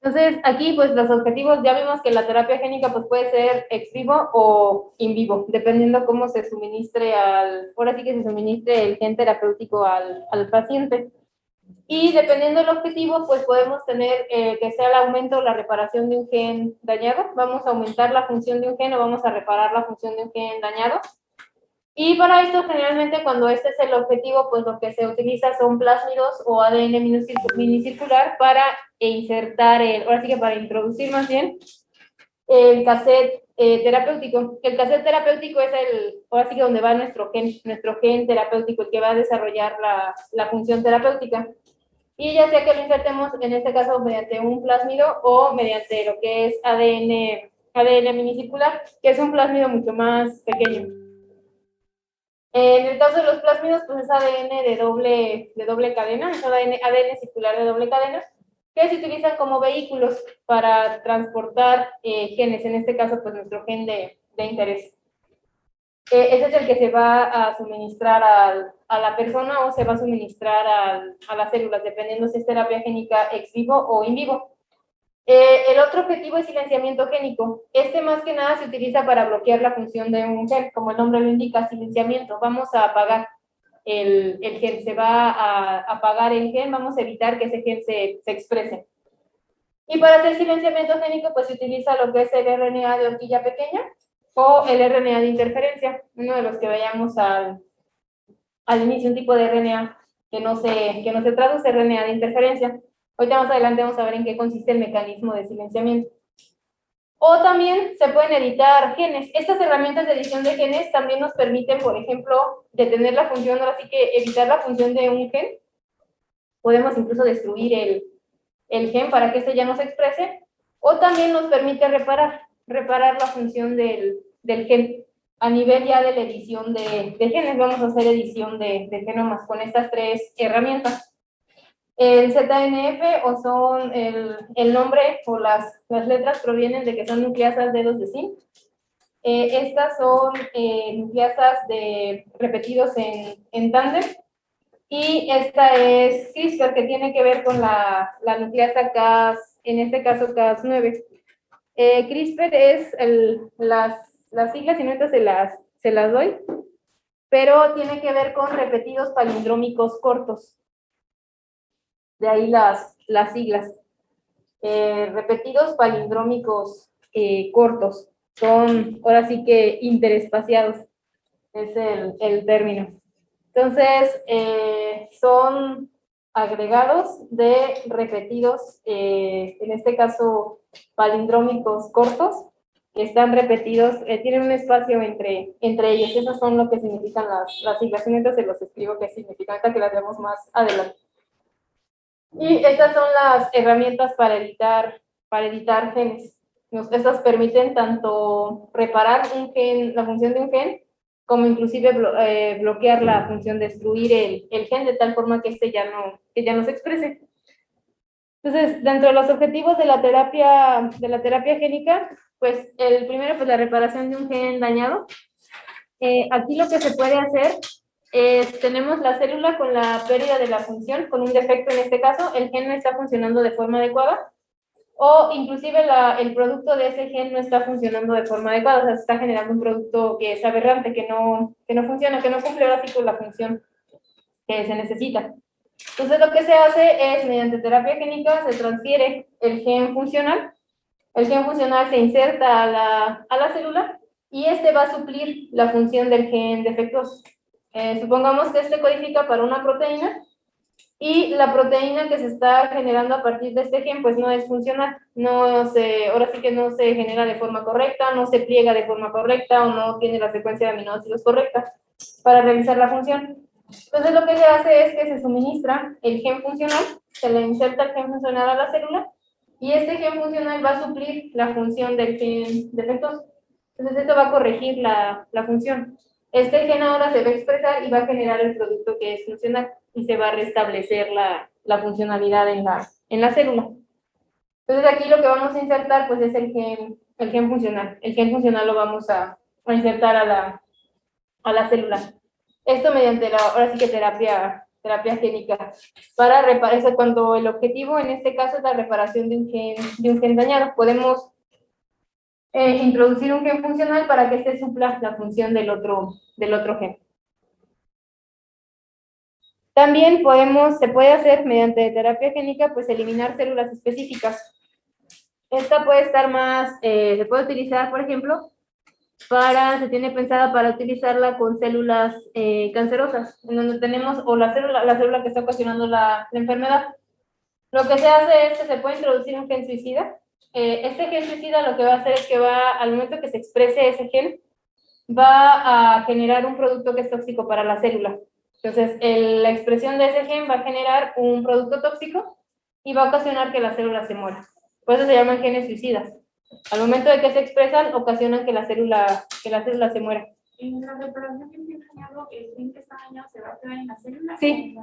Entonces, aquí, pues, los objetivos, ya vimos que la terapia génica, pues, puede ser ex vivo o in vivo, dependiendo cómo se suministre ahora sí que se suministre el gen terapéutico al paciente. Y dependiendo del objetivo, pues podemos tener que sea el aumento o la reparación de un gen dañado. Vamos a aumentar la función de un gen o vamos a reparar la función de un gen dañado. Y para esto, generalmente, cuando este es el objetivo, pues lo que se utiliza son plásmidos o ADN minicircular para insertar, ahora sí que para introducir más bien, el cassette terapéutico. El cassette terapéutico es ahora sí que donde va nuestro gen terapéutico, el que va a desarrollar la función terapéutica. Y ya sea que lo insertemos, en este caso, mediante un plásmido o mediante lo que es ADN minicircular, que es un plásmido mucho más pequeño. En el caso de los plásmidos, pues es ADN de doble cadena, es ADN circular de doble cadena, que se utilizan como vehículos para transportar genes, en este caso, pues nuestro gen de interés. Ese es el que se va a suministrar a la persona o se va a suministrar a las células, dependiendo si es terapia génica ex vivo o in vivo. El otro objetivo es silenciamiento génico. Este más que nada se utiliza para bloquear la función de un gen, como el nombre lo indica, silenciamiento. Vamos a apagar el gen, se va a apagar el gen, vamos a evitar que ese gen se exprese. Y para hacer silenciamiento génico, pues se utiliza lo que es el RNA de horquilla pequeña o el RNA de interferencia, uno de los que veíamos al inicio, un tipo de RNA que no se traduce, RNA de interferencia. Ahorita más adelante vamos a ver en qué consiste el mecanismo de silenciamiento. O también se pueden editar genes. Estas herramientas de edición de genes también nos permiten, por ejemplo, detener la función, ahora sí que evitar la función de un gen. Podemos incluso destruir el gen para que este ya no se exprese. O también nos permite reparar la función del gen. A nivel ya de la edición de genes, vamos a hacer edición de genomas con estas tres herramientas. El ZNF o son el nombre o las letras provienen de que son nucleasas de dedos de zinc. Estas son nucleasas repetidos en tándem. Y esta es CRISPR, que tiene que ver con la nucleasa Cas, en este caso Cas9. CRISPR es las siglas, y no se las doy, pero tiene que ver con repetidos palindrómicos cortos. De ahí las siglas. Repetidos palindrómicos cortos. Son, ahora sí que interespaciados, es el término. Entonces, son agregados de repetidos, en este caso palindrómicos cortos, que están repetidos, tienen un espacio entre ellos. Esos son lo que significan las siglas. Entonces, se los escribo qué significan, hasta que las vemos más adelante. Y estas son las herramientas para editar genes. Estas permiten tanto reparar un gen, la función de un gen, como inclusive bloquear la función, destruir el gen de tal forma que este ya no se exprese. Entonces, dentro de los objetivos de la terapia génica, pues el primero, pues la reparación de un gen dañado. Aquí lo que se puede hacer es, tenemos la célula con la pérdida de la función, con un defecto en este caso, el gen no está funcionando de forma adecuada, o inclusive el producto de ese gen no está funcionando de forma adecuada, o sea, se está generando un producto que es aberrante, que no funciona, que no cumple ahora sí con la función que se necesita. Entonces, lo que se hace es, mediante terapia génica, se transfiere el gen funcional se inserta a la célula y este va a suplir la función del gen defectuoso. Supongamos que este codifica para una proteína y la proteína que se está generando a partir de este gen pues no es funcional, ahora sí que no se genera de forma correcta, no se pliega de forma correcta o no tiene la secuencia de aminoácidos correcta para realizar la función. Entonces lo que se hace es que se suministra el gen funcional, se le inserta el gen funcional a la célula y este gen funcional va a suplir la función del gen defectuoso. Entonces esto va a corregir la función. Este gen ahora se va a expresar y va a generar el producto que es funcional y se va a restablecer la funcionalidad en la célula. Entonces aquí lo que vamos a insertar pues es el gen funcional. El gen funcional lo vamos a insertar a la célula. Esto mediante ahora sí que terapia terapia génica para reparar, eso cuando el objetivo en este caso es la reparación de un gen dañado. Podemos introducir un gen funcional para que este supla la función del otro gen. También se puede hacer mediante terapia génica, pues eliminar células específicas. Esta puede estar más, se puede utilizar, por ejemplo, se tiene pensada para utilizarla con células cancerosas, en donde tenemos o la célula que está ocasionando la enfermedad. Lo que se hace es que se puede introducir un gen suicida. Este gen suicida lo que va a hacer es que al momento que se exprese ese gen, va a generar un producto que es tóxico para la célula. Entonces, la expresión de ese gen va a generar un producto tóxico y va a ocasionar que la célula se muera. Por eso se llaman genes suicidas. Al momento de que se expresan, ocasionan que la célula se muera. ¿En la reparación del gen dañado, el gen que está dañado se va a quedar en la célula? Sí,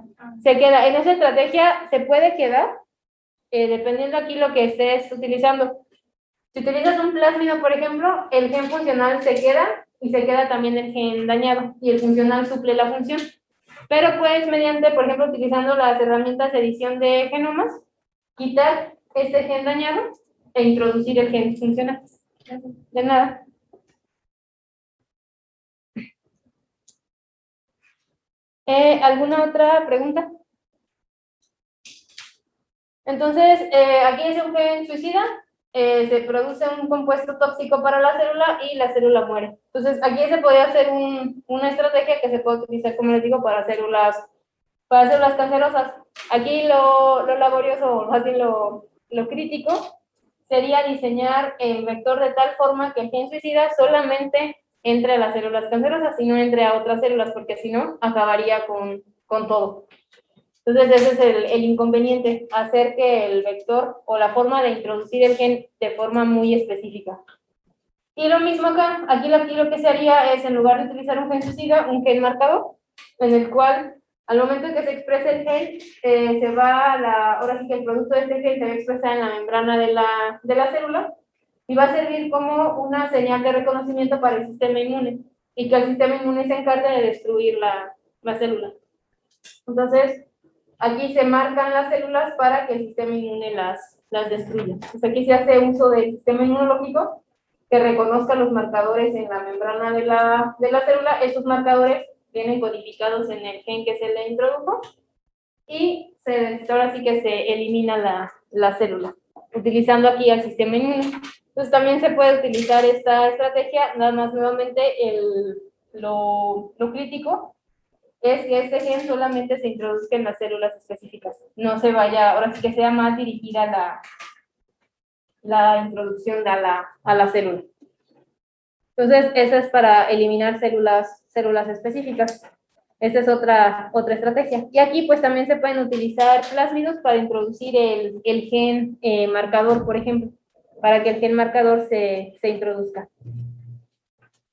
se queda. En esa estrategia se puede quedar, dependiendo aquí lo que estés utilizando. Si utilizas un plásmido, por ejemplo, el gen funcional se queda y se queda también el gen dañado y el funcional suple la función. Pero puedes, mediante, por ejemplo, utilizando las herramientas de edición de genomas, quitar este gen dañado e introducir el gen funcional. De nada. ¿Alguna otra pregunta? Entonces, aquí es un gen suicida, se produce un compuesto tóxico para la célula y la célula muere. Entonces, aquí se puede hacer una estrategia que se puede utilizar, como les digo, para células cancerosas. Aquí lo laborioso, o más bien lo crítico, sería diseñar el vector de tal forma que el gen suicida solamente entre a las células cancerosas y no entre a otras células, porque si no, acabaría con todo. Entonces, ese es el inconveniente, hacer que el vector o la forma de introducir el gen de forma muy específica. Y lo mismo acá, aquí lo que se haría es, en lugar de utilizar un gen suicida, un gen marcador, en el cual, al momento en que se expresa el gen, ahora sí que el producto de este gen se va a expresar en la membrana de la célula, y va a servir como una señal de reconocimiento para el sistema inmune, y que el sistema inmune se encargue de destruir la célula. Entonces, aquí se marcan las células para que el sistema inmune las destruya. Entonces, aquí se hace uso del sistema inmunológico que reconozca los marcadores en la membrana de la célula. Esos marcadores vienen codificados en el gen que se le introdujo y ahora sí que se elimina la célula, utilizando aquí al sistema inmune. Entonces, también se puede utilizar esta estrategia, nada más nuevamente lo crítico es que este gen solamente se introduzca en las células específicas, no se vaya, ahora sí que sea más dirigida la introducción a la célula. Entonces, eso es para eliminar células específicas. Esa es otra estrategia. Y aquí pues también se pueden utilizar plásmidos para introducir el gen marcador, por ejemplo, para que el gen marcador se introduzca.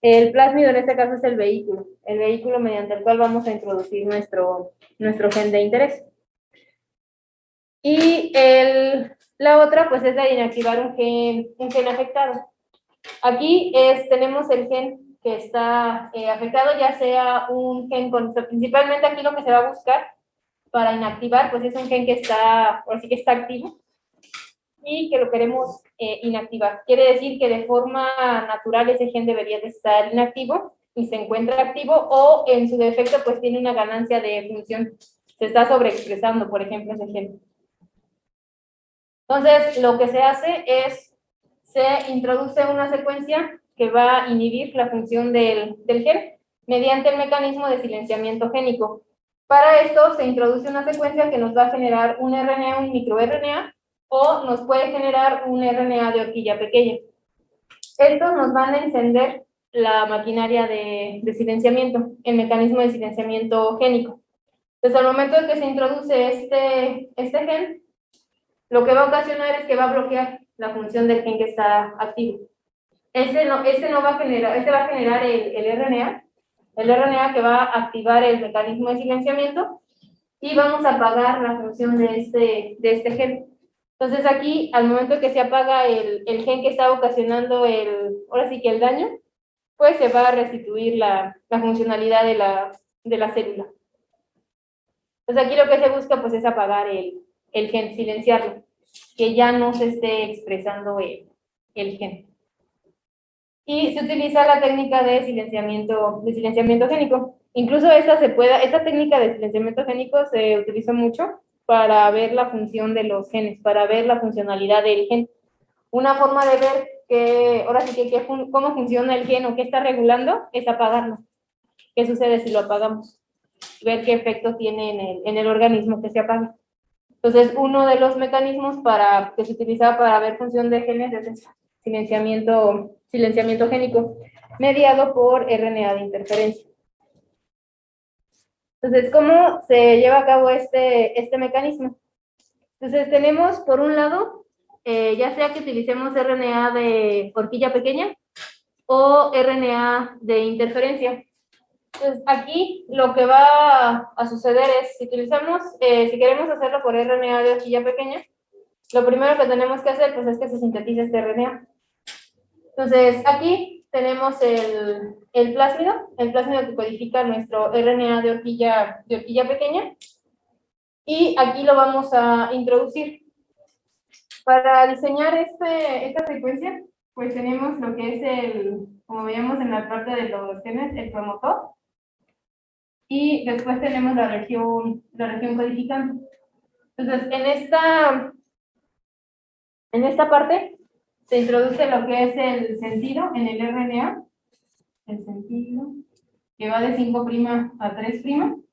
El plásmido en este caso es el vehículo mediante el cual vamos a introducir nuestro gen de interés. Y la otra pues es la de inactivar un gen afectado. Aquí tenemos el gen que está afectado, ya sea un gen principalmente aquí lo que se va a buscar para inactivar, pues es un gen que está activo y que lo queremos inactivar. Quiere decir que de forma natural ese gen debería de estar inactivo y se encuentra activo, o en su defecto pues tiene una ganancia de función, se está sobreexpresando, por ejemplo, ese gen. Entonces, lo que se hace es, se introduce una secuencia que va a inhibir la función del gen mediante el mecanismo de silenciamiento génico. Para esto se introduce una secuencia que nos va a generar un RNA, un microRNA, o nos puede generar un RNA de horquilla pequeña. Estos nos van a encender la maquinaria de silenciamiento, el mecanismo de silenciamiento génico. Entonces, al momento de que se introduce este gen, lo que va a ocasionar es que va a bloquear la función del gen que está activo. Este va a generar el RNA que va a activar el mecanismo de silenciamiento y vamos a apagar la función de este gen. Entonces aquí, al momento que se apaga el gen que está ocasionando ahora sí que el daño, pues se va a restituir la funcionalidad de la célula. Entonces aquí lo que se busca pues es apagar el gen, silenciarlo, que ya no se esté expresando el gen. Y se utiliza la técnica de silenciamiento génico. Incluso esta técnica de silenciamiento génico se utiliza mucho para ver la función de los genes, para ver la funcionalidad del gen. Una forma de ver ahora sí que cómo funciona el gen o qué está regulando es apagarlo. ¿Qué sucede si lo apagamos? Ver qué efecto tiene en el organismo que se apaga. Entonces, uno de los mecanismos que se utilizaba para ver función de genes es el silenciamiento génico, mediado por RNA de interferencia. Entonces, ¿cómo se lleva a cabo este mecanismo? Entonces, tenemos por un lado, ya sea que utilicemos RNA de horquilla pequeña o RNA de interferencia. Entonces, aquí lo que va a suceder es, si queremos hacerlo por RNA de horquilla pequeña, lo primero que tenemos que hacer pues, es que se sintetice este RNA. Entonces, aquí tenemos el plásmido que codifica nuestro RNA de horquilla pequeña, y aquí lo vamos a introducir. Para diseñar esta secuencia, pues tenemos lo que es como veíamos en la parte de los genes, el promotor, y después tenemos la región codificante. Entonces, en esta parte se introduce lo que es el sentido en el RNA, el sentido, que va de 5' a 3'.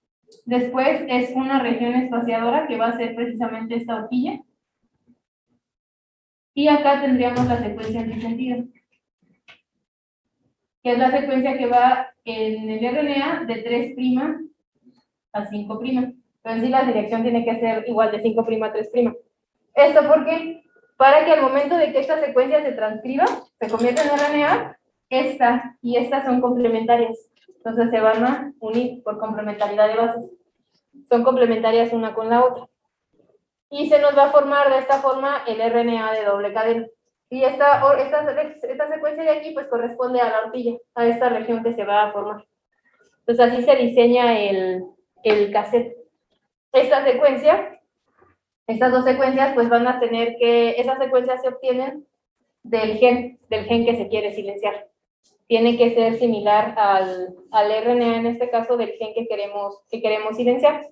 Después es una región espaciadora que va a ser precisamente esta horquilla. Y acá tendríamos la secuencia antisentido, que es la secuencia que va en el RNA de 3' a 5'. Entonces, sí, la dirección tiene que ser igual de 5' a 3'. ¿Esto por qué? Para que al momento de que esta secuencia se transcriba, se convierta en RNA, esta y esta son complementarias. Entonces se van a unir por complementariedad de bases. Son complementarias una con la otra. Y se nos va a formar de esta forma el RNA de doble cadena. Y esta secuencia de aquí pues corresponde a la horquilla, a esta región que se va a formar. Entonces así se diseña el cassette. Estas dos secuencias pues van a tener esas secuencias se obtienen del gen que se quiere silenciar. Tiene que ser similar al RNA, en este caso, del gen que queremos silenciar.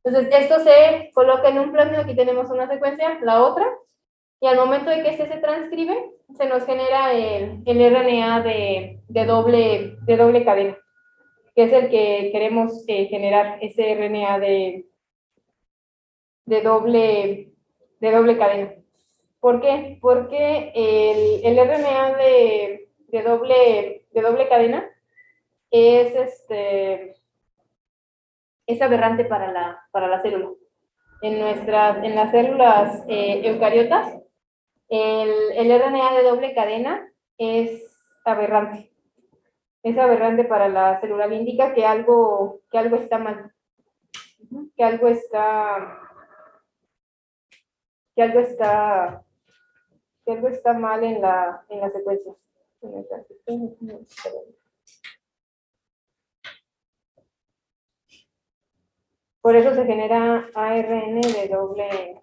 Entonces, esto se coloca en un plásmido, aquí tenemos una secuencia, la otra, y al momento de que este se transcribe, se nos genera el RNA de doble cadena, que es el que queremos generar, ese RNA de doble cadena. ¿Por qué? Porque el RNA de doble cadena es aberrante para la célula. En las células eucariotas, el RNA de doble cadena es aberrante. Es aberrante para la célula, le indica que algo está mal. Que algo está mal en la secuencia. Por eso se genera ARN de doble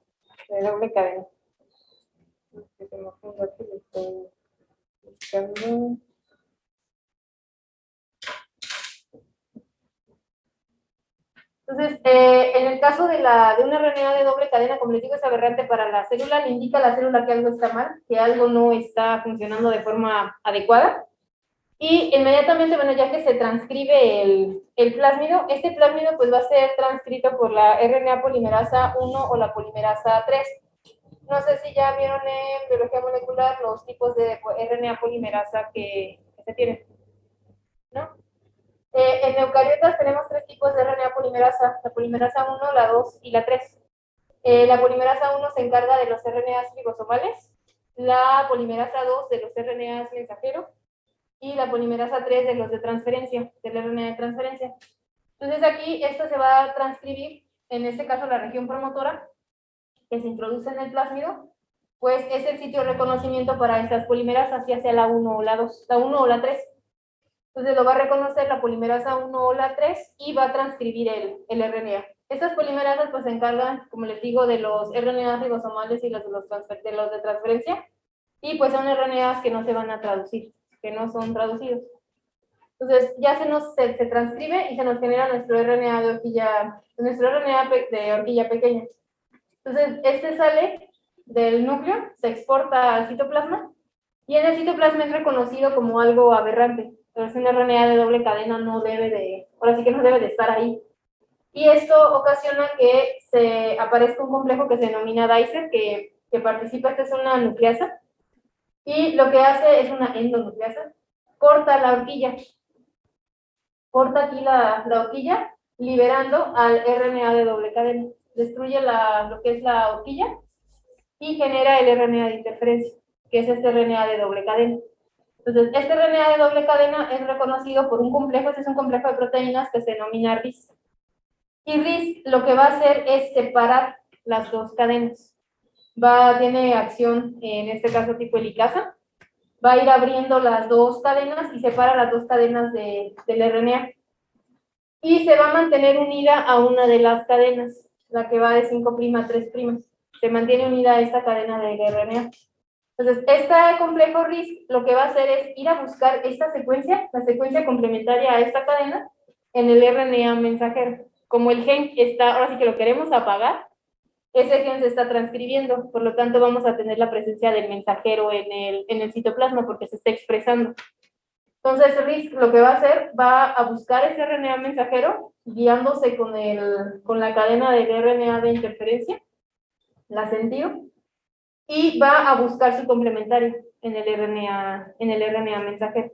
cadena. Entonces, en el caso de una RNA de doble cadena, como les digo, es aberrante para la célula, le indica a la célula que algo está mal, que algo no está funcionando de forma adecuada. Y inmediatamente, bueno, ya que se transcribe el plásmido, este plásmido pues va a ser transcrito por la RNA polimerasa 1 o la polimerasa 3. No sé si ya vieron en biología molecular los tipos de RNA polimerasa que se tienen, ¿no? En eucariotas tenemos 3 tipos de RNA polimerasa, la polimerasa 1, la 2 y la 3. La polimerasa 1 se encarga de los RNAs ribosomales, la polimerasa 2 de los RNAs mensajeros, y la polimerasa 3 de los de transferencia, del RNA de transferencia. Entonces aquí esto se va a transcribir, en este caso la región promotora, que se introduce en el plásmido, pues es el sitio de reconocimiento para estas polimerasas, ya sea la 1 o la 2, la 1 o la 3. Entonces lo va a reconocer la polimerasa 1 o la 3 y va a transcribir el RNA. Estas polimerasas pues se encargan, como les digo, de los RNA ribosomales y los de transferencia, y pues son RNAs que no se van a traducir, que no son traducidos. Entonces ya se transcribe y se nos genera nuestro RNA de horquilla pequeña. Entonces este sale del núcleo, se exporta al citoplasma, y en el citoplasma es reconocido como algo aberrante. Entonces un RNA de doble cadena ahora sí que no debe de estar ahí. Y esto ocasiona que se aparezca un complejo que se denomina Dicer, que participa, esta es una nucleasa, y lo que hace es una endonucleasa, corta la horquilla, corta aquí la horquilla, liberando al RNA de doble cadena, destruye lo que es la horquilla y genera el RNA de interferencia, que es este RNA de doble cadena. Entonces, este RNA de doble cadena es reconocido por un complejo, este es un complejo de proteínas que se denomina RISC. Y RISC lo que va a hacer es separar las dos cadenas. Tiene acción, en este caso tipo helicasa, va a ir abriendo las dos cadenas y separa las dos cadenas del RNA. Y se va a mantener unida a una de las cadenas, la que va de 5' a 3'. Se mantiene unida a esta cadena del RNA. Entonces, este complejo RISC lo que va a hacer es ir a buscar esta secuencia, la secuencia complementaria a esta cadena, en el RNA mensajero. Como el gen está, ahora sí que lo queremos apagar, ese gen se está transcribiendo, por lo tanto vamos a tener la presencia del mensajero en el citoplasma porque se está expresando. Entonces RISC lo que va a hacer, va a buscar ese RNA mensajero guiándose con la cadena del RNA de interferencia, la sentido, y va a buscar su complementario en el RNA mensajero.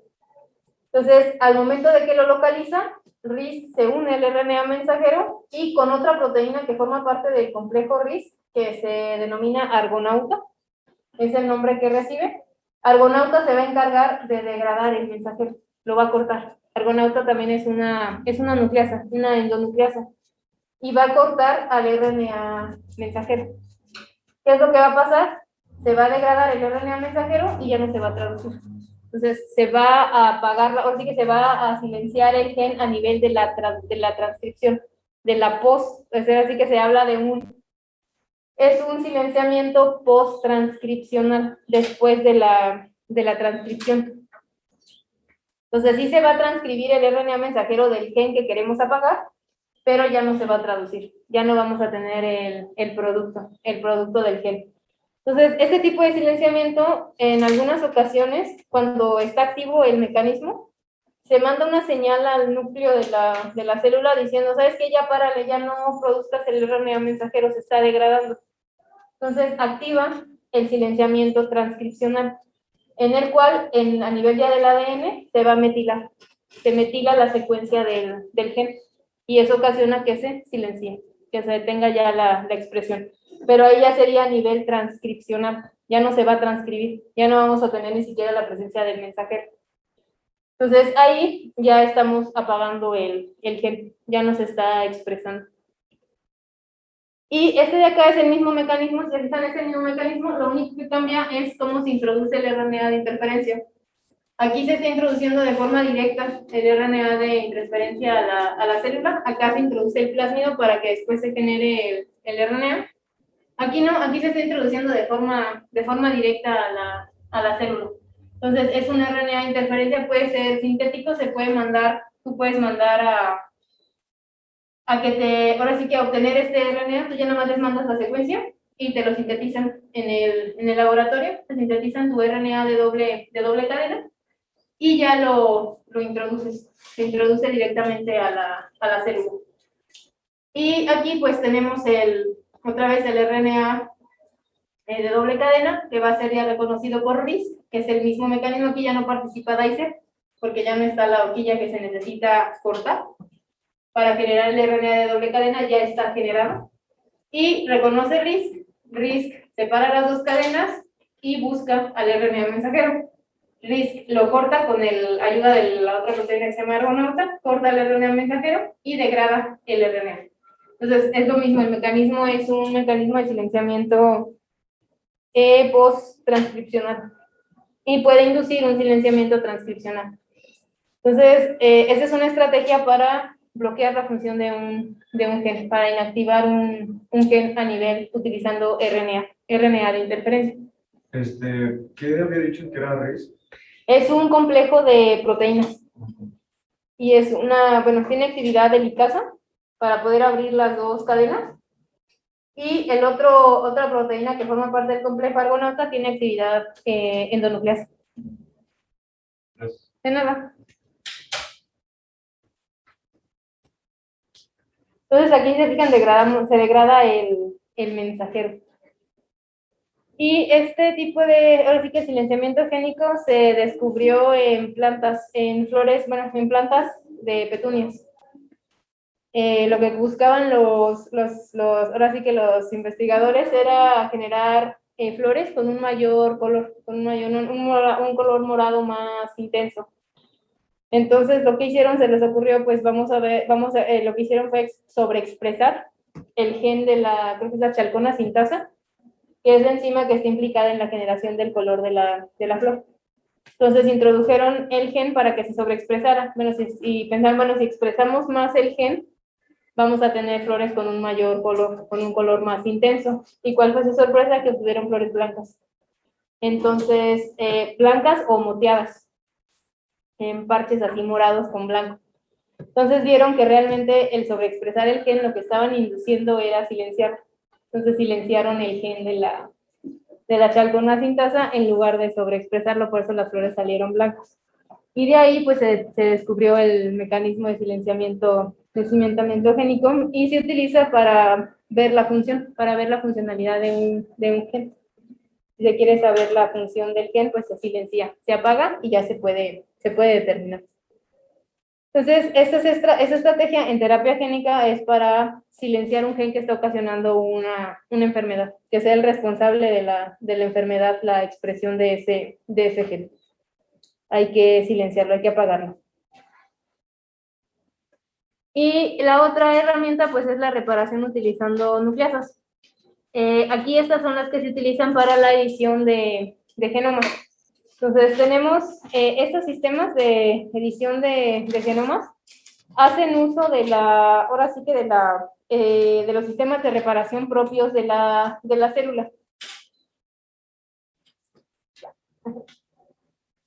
Entonces, al momento de que lo localiza, RISC se une al RNA mensajero y con otra proteína que forma parte del complejo RISC, que se denomina argonauta, es el nombre que recibe. Argonauta se va a encargar de degradar el mensajero, lo va a cortar. Argonauta también es una nucleasa, una endonucleasa, y va a cortar al RNA mensajero. ¿Qué es lo que va a pasar? Se va a degradar el RNA mensajero y ya no se va a traducir. Entonces se va a apagar, o sí que se va a silenciar el gen a nivel de la transcripción, de la post, es decir, así que se habla de es un silenciamiento post-transcripcional después de la transcripción. Entonces sí se va a transcribir el RNA mensajero del gen que queremos apagar, pero ya no se va a traducir, ya no vamos a tener el producto del gen. Entonces, este tipo de silenciamiento, en algunas ocasiones, cuando está activo el mecanismo, se manda una señal al núcleo de la célula diciendo, ¿sabes qué? Ya párale, ya no produzcas el RNA mensajero, se está degradando. Entonces, activa el silenciamiento transcripcional, en el cual, a nivel ya del ADN, se va a metilar. Se metila la secuencia del gen, y eso ocasiona que se silencie, que se detenga ya la expresión. Pero ahí ya sería a nivel transcripcional, ya no se va a transcribir, ya no vamos a tener ni siquiera la presencia del mensajero. Entonces ahí ya estamos apagando el gen, ya no se está expresando. Y este de acá es el mismo mecanismo, si están es el mismo mecanismo, lo único que cambia es cómo se introduce el RNA de interferencia. Aquí se está introduciendo de forma directa el RNA de interferencia a la célula, acá se introduce el plásmido para que después se genere el RNA. Aquí no, aquí se está introduciendo de forma directa a la célula. Entonces, es un RNA de interferencia, puede ser sintético, tú puedes mandar ahora sí que a obtener este RNA, tú ya nada más les mandas la secuencia y te lo sintetizan en el laboratorio, te sintetizan tu RNA de doble cadena y ya lo introduces, se introduce directamente a la célula. Y aquí pues tenemos otra vez el RNA de doble cadena, que va a ser ya reconocido por RISC, que es el mismo mecanismo. Aquí ya no participa Dicer, porque ya no está la horquilla que se necesita cortar para generar el RNA de doble cadena, ya está generado. Y reconoce RISC separa las dos cadenas y busca al RNA mensajero. RISC lo corta con ayuda de la otra proteína que se llama argonauta, corta el RNA mensajero y degrada el RNA. Entonces, es lo mismo, el mecanismo es un mecanismo de silenciamiento post-transcripcional y puede inducir un silenciamiento transcripcional. Entonces, esa es una estrategia para bloquear la función de un gen, para inactivar un gen a nivel utilizando RNA de interferencia. ¿Qué había dicho que era RIS? Es un complejo de proteínas. Y es bueno, tiene actividad de licasa para poder abrir las dos cadenas. Y otra proteína que forma parte del complejo argonauta tiene actividad endonucleasa. Gracias. De nada. Entonces aquí se fijan, se degrada el mensajero. Y este tipo ahora sí que silenciamiento génico se descubrió en plantas, en flores, bueno, en plantas de petunias. Lo que buscaban ahora sí que los investigadores era generar flores con un mayor color, con un color morado más intenso. Entonces lo que hicieron, se les ocurrió, pues lo que hicieron fue sobreexpresar el gen creo que es la chalcona sintasa, que es la enzima que está implicada en la generación del color de la flor. Entonces introdujeron el gen para que se sobreexpresara. Bueno, y pensaron, bueno, si expresamos más el gen, vamos a tener flores con un mayor color, con un color más intenso. ¿Y cuál fue su sorpresa? Que obtuvieron flores blancas. Entonces, blancas o moteadas, en parches así morados con blanco. Entonces vieron que realmente el sobreexpresar el gen lo que estaban induciendo era silenciar. Entonces silenciaron el gen de la chalcona sintasa en lugar de sobreexpresarlo, por eso las flores salieron blancas. Y de ahí pues se descubrió el mecanismo de silenciamiento génico y se utiliza para ver la funcionalidad de un gen. Si se quiere saber la función del gen, pues se silencia, se apaga y ya se puede determinar. Entonces, esta estrategia en terapia génica es para silenciar un gen que está ocasionando una enfermedad, que sea el responsable de la enfermedad, la expresión de ese gen. Hay que silenciarlo, hay que apagarlo. Y la otra herramienta, pues, es la reparación utilizando nucleasas. Aquí estas son las que se utilizan para la edición de genomas. Entonces, tenemos estos sistemas de edición de genomas, hacen uso ahora sí que de los sistemas de reparación propios de la célula.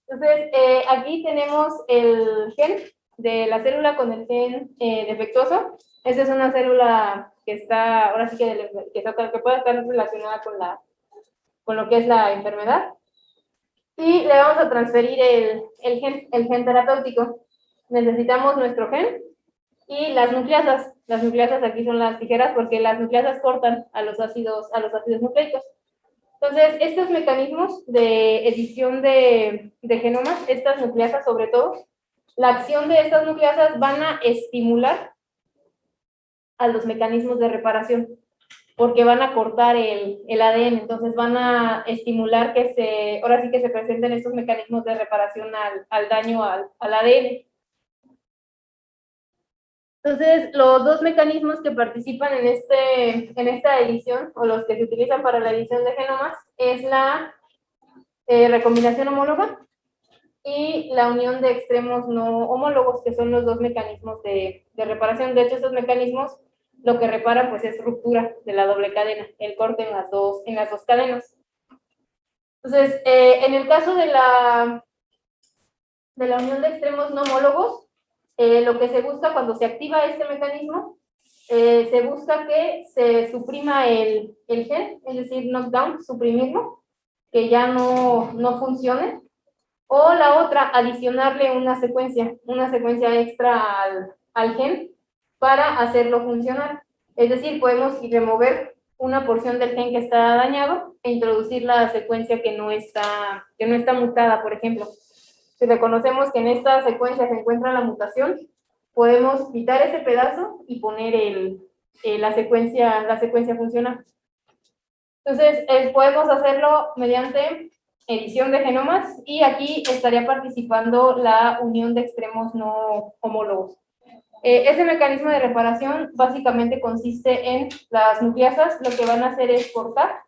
Entonces, aquí tenemos el gen de la célula con el gen defectuoso. Esta es una célula que está, ahora sí que puede estar relacionada con lo que es la enfermedad. Y le vamos a transferir el gen terapéutico. Necesitamos nuestro gen y las nucleasas. Las nucleasas aquí son las tijeras porque las nucleasas cortan a los ácidos nucleicos. Entonces, estos mecanismos de edición de genomas, estas nucleasas sobre todo, la acción de estas nucleasas van a estimular a los mecanismos de reparación, porque van a cortar el ADN, entonces van a estimular ahora sí que se presenten estos mecanismos de reparación al daño al ADN. Entonces, los dos mecanismos que participan en esta edición, o los que se utilizan para la edición de genomas, es la recombinación homóloga y la unión de extremos no homólogos, que son los dos mecanismos de reparación. De hecho, estos mecanismos lo que reparan pues es ruptura de la doble cadena, el corte en las dos cadenas. Entonces, en el caso de la unión de extremos no homólogos, lo que se busca cuando se activa este mecanismo, se busca que se suprima el gen, es decir, knockdown, suprimirlo, que ya no funcione, o la otra, adicionarle una secuencia extra al gen para hacerlo funcionar. Es decir, podemos remover una porción del gen que está dañado e introducir la secuencia que no está mutada, por ejemplo. Si reconocemos que en esta secuencia se encuentra la mutación, podemos quitar ese pedazo y poner la secuencia funcional. Entonces, podemos hacerlo mediante edición de genomas y aquí estaría participando la unión de extremos no homólogos. Ese mecanismo de reparación básicamente consiste en las nucleasas, lo que van a hacer es cortar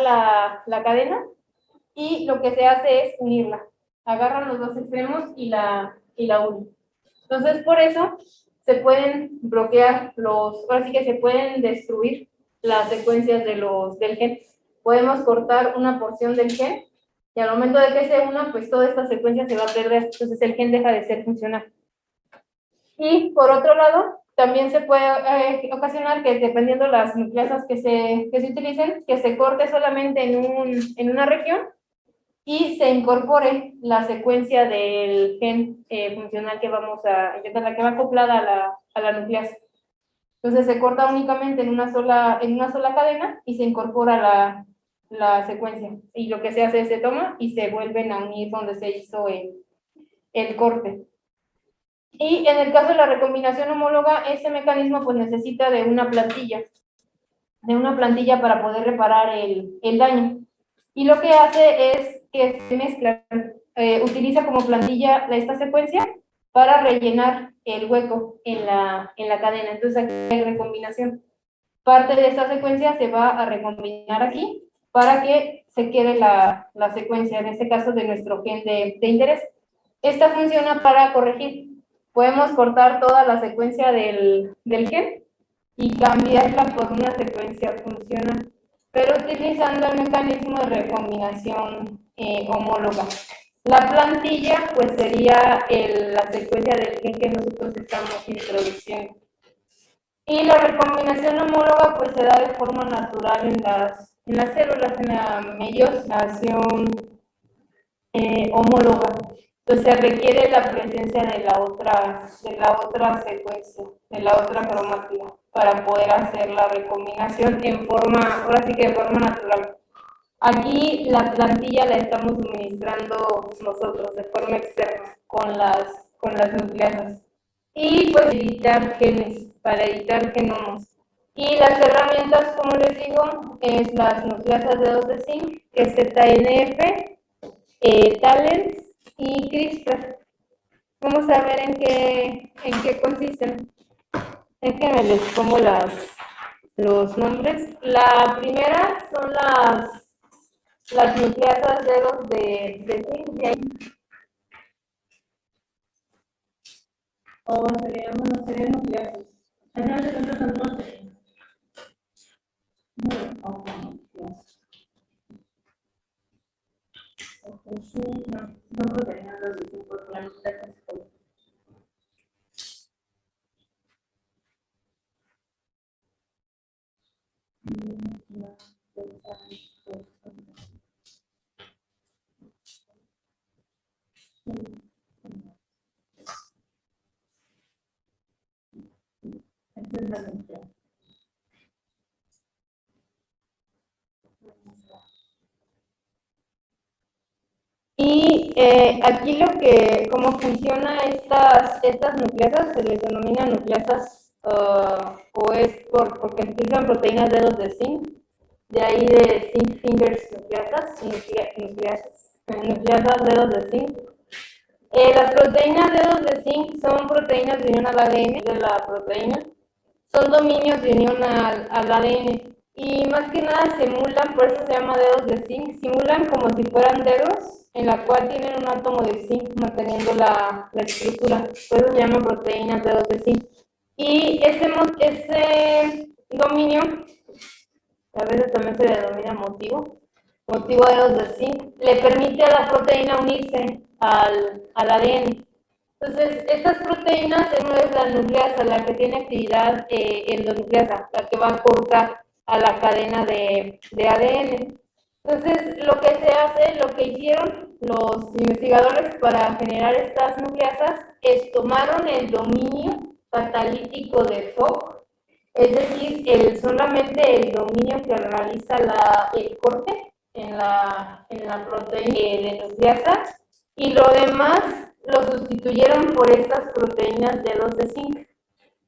la cadena, y lo que se hace es unirla. agarran los dos extremos y la unen. Entonces, por eso se pueden bloquear ahora sí que se pueden destruir las secuencias del gen. Podemos cortar una porción del gen y al momento de que se una, pues toda esta secuencia se va a perder, entonces el gen deja de ser funcional. Y por otro lado, también se puede ocasionar que dependiendo las nucleasas que se utilicen, que se corte solamente en una región y se incorpore la secuencia del gen funcional que vamos a intentar, la que va acoplada a la nucleasa. Entonces se corta únicamente en una sola cadena y se incorpora la secuencia. Y lo que se hace es se toma y se vuelven a unir donde se hizo el corte. Y en el caso de la recombinación homóloga, ese mecanismo pues necesita de una plantilla para poder reparar el daño. Y lo que hace es que se mezcla, utiliza como plantilla esta secuencia para rellenar el hueco en la cadena. Entonces aquí hay recombinación. Parte de esta secuencia se va a recombinar aquí para que se quede la secuencia, en este caso de nuestro gen de interés. Esta funciona para corregir. Podemos cortar toda la secuencia del gen y cambiarla por una secuencia funcional, pero utilizando el mecanismo de recombinación homóloga. La plantilla, pues, sería la secuencia del gen que nosotros estamos introduciendo. Y la recombinación homóloga, pues, se da de forma natural en las células, en la meiosización homóloga. Entonces se requiere la presencia de la otra secuencia, de la otra cromática, para poder hacer la recombinación ahora sí que de forma natural. Aquí la plantilla la estamos suministrando nosotros de forma externa con las nucleasas. Y pues editar genes, para editar genomas. Y las herramientas, como les digo, es las nucleasas de 2 de zinc, que es ZNF, Talens y CRISPR. Vamos a ver en qué consisten. Déjenme les pongo los nombres. La primera son las nucleasas dedos de zinc, de ahí. O serían nucleasas. Al final de cuentas son proteínas. Sí, no proteínas los de zinc porque la nucleasa es todo. Y aquí cómo funciona estas nucleasas, se les denomina nucleasas, o es porque utilizan proteínas dedos de zinc, de ahí de zinc fingers nucleasas dedos de zinc. Las proteínas dedos de zinc son proteínas de unión al ADN de la proteína, son dominios de unión al ADN. Y más que nada simulan, por eso se llama dedos de zinc, simulan como si fueran dedos en la cual tienen un átomo de zinc manteniendo la estructura. Por eso se llaman proteínas dedos de zinc. Y ese dominio, a veces también se denomina motivo dedos de zinc, le permite a la proteína unirse al ADN. Entonces, estas proteínas no es la nucleasa, la que tiene actividad endonucleasa, la que va a cortar a la cadena de ADN. Entonces, lo que hicieron los investigadores para generar estas nucleasas es tomaron el dominio catalítico de Fock, es decir, solamente el dominio que realiza el corte en la proteína de nucleasa, y lo demás lo sustituyeron por estas proteínas dedos de zinc.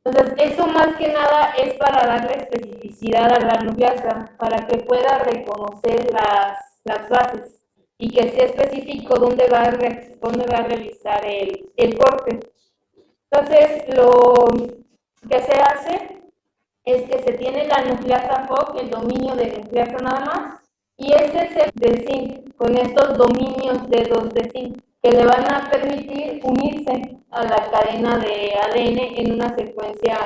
Entonces, eso más que nada es para darle especificidad a la nucleasa, para que pueda reconocer las bases y que sea específico dónde va a realizar el corte. Entonces, lo que se hace es que se tiene la nucleasa Fock, el dominio de nucleasa nada más, y este es el de zinc, con estos dominios dedos de zinc. que le van a permitir unirse a la cadena de ADN en una secuencia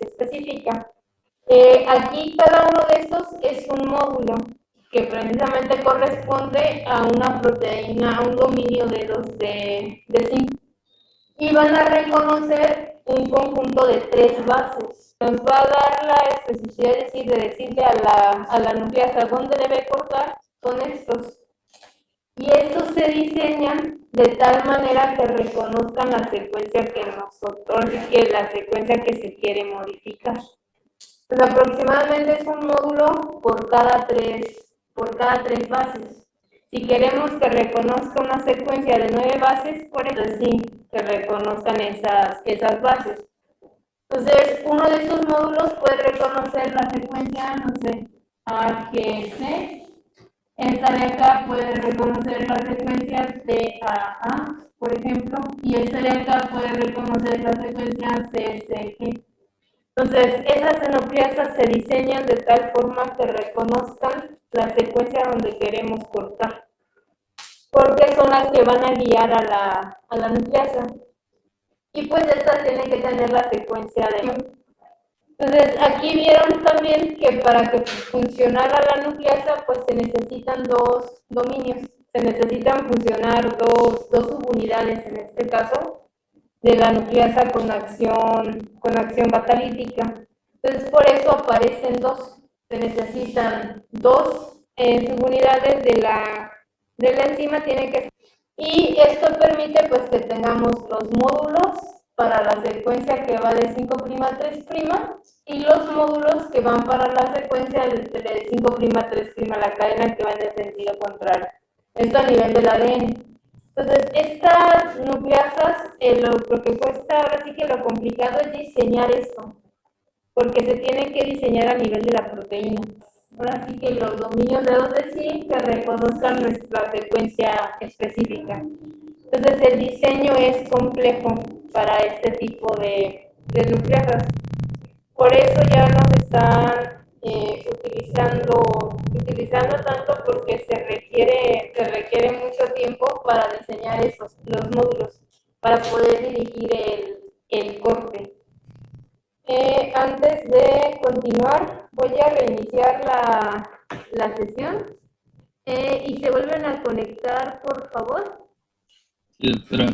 específica. Aquí cada uno de estos es un módulo que precisamente corresponde a una proteína, a un dominio de los de zinc. Y van a reconocer un conjunto de 3 bases. Nos va a dar la especificidad, es decir, de decirle a la nucleasa dónde debe cortar, son estos. Y estos se diseñan de tal manera que reconozcan la secuencia que nosotros, que la secuencia que se quiere modificar. Pues aproximadamente es un módulo por cada tres bases. Si queremos que reconozca una secuencia de 9 bases, por eso sí, que reconozcan esas bases. Entonces, uno de estos módulos puede reconocer la secuencia, no sé, AGC. Esta de acá puede reconocer la secuencia TAA, por ejemplo, y esta de acá puede reconocer la secuencia CSG. Entonces, esas nucleasas se diseñan de tal forma que reconozcan la secuencia donde queremos cortar, porque son las que van a guiar a la nucleasa. Y pues esta tiene que tener la secuencia de... Entonces, aquí vieron también que para que funcionara la nucleasa, pues se necesitan 2 dominios, se necesitan funcionar dos subunidades, en este caso, de la nucleasa con acción catalítica. Entonces, por eso aparecen 2. Se necesitan 2 subunidades de la enzima, tiene que... Y esto permite pues que tengamos los módulos para la secuencia que va de 5' a 3' y los módulos que van para la secuencia de 5' a 3', la cadena que va en el sentido contrario. Esto a nivel del ADN. Entonces, estas nucleasas, lo que cuesta, ahora sí que lo complicado es diseñar esto, porque se tiene que diseñar a nivel de la proteína. Ahora sí que los dominios de los de sí que reconozcan nuestra secuencia específica. Entonces, el diseño es complejo para este tipo de nucleasas. Por eso ya nos están utilizando tanto porque se requiere mucho tiempo para diseñar los módulos, para poder dirigir el corte. Antes de continuar, voy a reiniciar la sesión y se vuelven a conectar, por favor. Sí, doctora.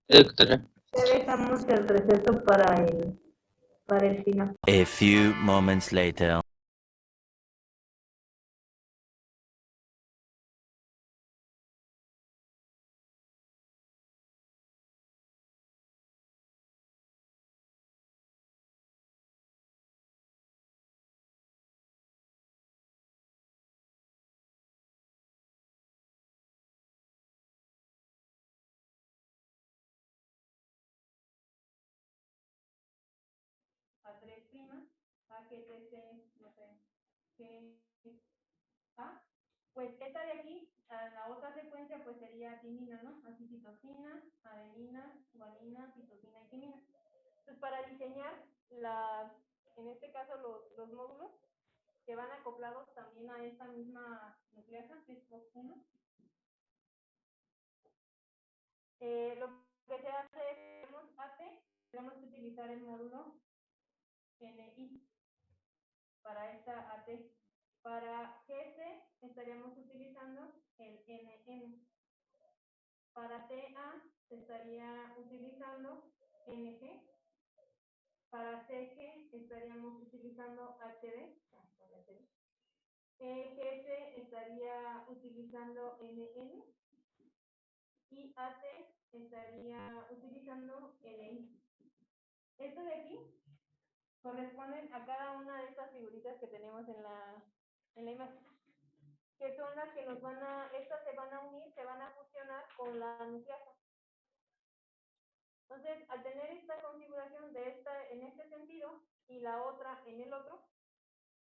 Doctora. Ya dejamos el receso para el final. A few moments later. A 3', A, G, T, C, no sé, G, A. Pues esta de aquí, la otra secuencia, pues sería timina, ¿no? Así citosina, adenina, guanina, citosina y timina. Entonces, para diseñar en este caso, los módulos que van acoplados también a esta misma nucleasa, que es COX-1, lo que se hace es, tenemos AT, tenemos que utilizar el módulo NI para esta AT. Para GC estaríamos utilizando el NN. Para TA se estaría utilizando NG. Para CG estaríamos utilizando HD. GC estaría utilizando NN. Y AT estaría utilizando NI. Esto de aquí corresponden a cada una de estas figuritas que tenemos en la imagen, que son las que estas se van a unir, se van a fusionar con la nucleasa. Entonces, al tener esta configuración de esta en este sentido y la otra en el otro,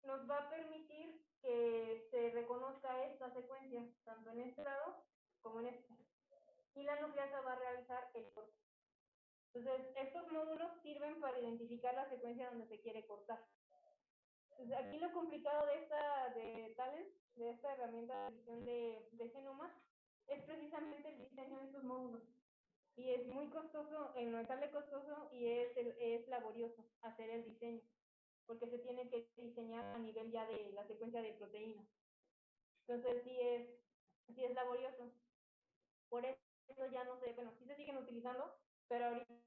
nos va a permitir que se reconozca esta secuencia, tanto en este lado como en este. Y la nucleasa va a realizar el corte. Entonces, estos módulos sirven para identificar la secuencia donde se quiere cortar. Entonces, aquí lo complicado de esta herramienta de edición de genomas, es precisamente el diseño de estos módulos. Y es muy costoso, no sale costoso y es laborioso hacer el diseño, porque se tiene que diseñar a nivel ya de la secuencia de proteínas. Entonces sí es laborioso. Por eso ya no sé, bueno, sí se siguen utilizando, pero ahorita